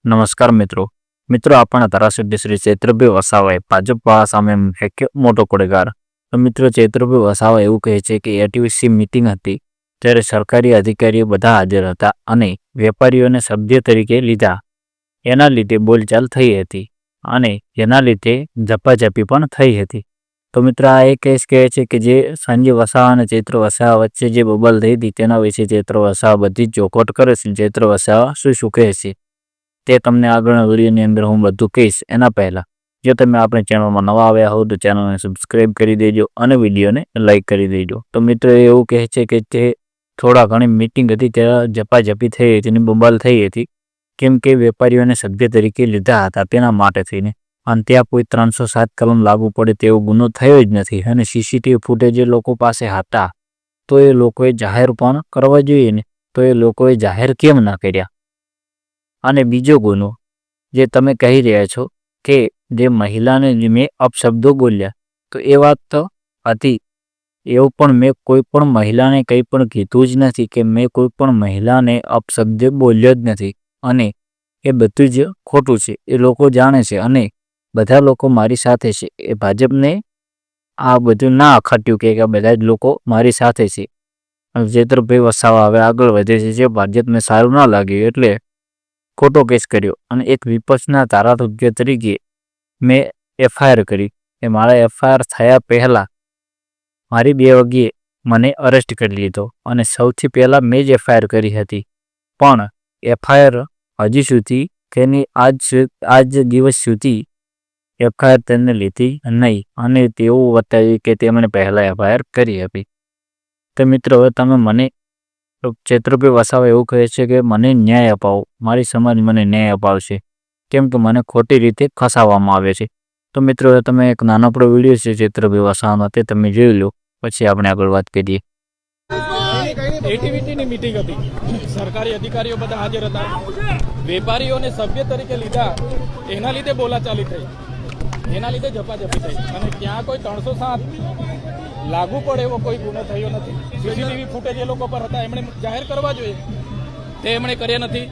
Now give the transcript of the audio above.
નમસ્કાર મિત્રો આપણા ધારાસભ્ય શ્રી ચૈત્રભાઈ વસાવાએ ભાજપ સામે ફેંક્યો મોટો પડકાર। તો મિત્રો ચૈત્રભાઈ વસાવા એવું કહે છે કે એટીવીસી મીટિંગ હતી ત્યારે સરકારી અધિકારીઓ બધા હાજર હતા અને વેપારીઓને સભ્ય તરીકે લીધા, એના લીધે બોલચાલ થઈ હતી અને એના લીધે ઝપાઝપી પણ થઈ હતી। તો મિત્રો આ એક કેસ કહે છે કે જે સંજય વસાવા અને ચૈત્ર વસાવા વચ્ચે જે બબલ થઈ હતી તેના વિશે ચૈત્ર વસાવા બધી જ ચોખવટ કરે છે। ચૈત્ર વસાવા શું કહે છે તે તમને આગળના વિડીયોની અંદર હું બધું કહીશ। એના પહેલાં જો તમે આપણી ચેનલમાં નવા આવ્યા હો તો ચેનલને સબસ્ક્રાઈબ કરી દેજો અને વિડીયોને લાઈક કરી દેજો। તો મિત્રો એવું કહે છે કે તે થોડા ઘણી મીટિંગ હતી ત્યારે ઝપાઝપી થઈ હતી અને બબાલ થઈ હતી, કેમ કે વેપારીઓને સભ્ય તરીકે લીધા હતા તેના માટે થઈને, અને ત્યાં કોઈ 307 કલમ લાગુ પડે તેવો ગુનો થયો જ નથી અને સીસીટીવી ફૂટેજ એ લોકો પાસે હતા તો એ લોકોએ જાહેર પણ કરવા જોઈએ ને, તો એ લોકોએ જાહેર કેમ ના કર્યા? અને બીજો ગુનો જે તમે કહી રહ્યા છો કે જે મહિલાને મેં અપશબ્દો બોલ્યા, તો એ વાત તો હતી, એવું પણ મેં કોઈ પણ મહિલાને કંઈ પણ કીધું જ નથી કે મેં કોઈ પણ મહિલાને અપશબ્દ બોલ્યો જ નથી અને એ બધું જ ખોટું છે, એ લોકો જાણે છે અને બધા લોકો મારી સાથે છે। એ ભાજપને આ બધું ના અખટ્યું કે બધા જ લોકો મારી સાથે છે। ચૈત્રભાઈ વસાવા હવે આગળ વધે છે, જે ભાજપને સારું ના લાગ્યું એટલે ખોટો કેસ કર્યો અને એક વિપક્ષના ધારાસભ્ય તરીકે મેં એફઆઈઆર કરી। એ મારા એફઆઈઆર થયા પહેલાં મારી 2 વાગ્યે મને અરેસ્ટ કરી લીધો અને સૌથી પહેલાં મેં જ એફઆઈઆર કરી હતી, પણ એફઆઈઆર હજી સુધી તેની આજ દિવસ સુધી એફઆઈઆર તેને લીધી નહીં અને તેવું બતાવ્યું કે તેમણે પહેલાં એફઆઈઆર કરી હતી। તો મિત્રો હવે તમે મને ચૈત્રભાઈ વસાવા એવું કહે છે કે મને ન્યાય અપાવો, મારી સમાજ મને ન્યાય અપાવશે, કેમ કે મને ખોટી રીતે ખસાવવામાં આવે છે। તો મિત્રો તમે એક નાનકડો વિડીયો છે ચૈત્રભાઈ વસાવાનો, તે તમે જોઈ લો, પછી આપણે આગળ વાત કરીએ। એટીવીટીની મીટિંગ હતી, સરકારી અધિકારીઓ બધા હાજર હતા, વેપારીઓને સભ્ય તરીકે લીધા, એના લીધે બોલાચાલી થઈ, એના લીધે ઝપાઝપી થઈ અને ક્યાં કોઈ 307 લાગુ પડે એવો કોઈ ગુનો થયો નથી। સીસીટીવી ફૂટેજ એ લોકો પર હતા, એમણે જાહેર કરવા જોઈએ, તે એમણે કર્યા નથી।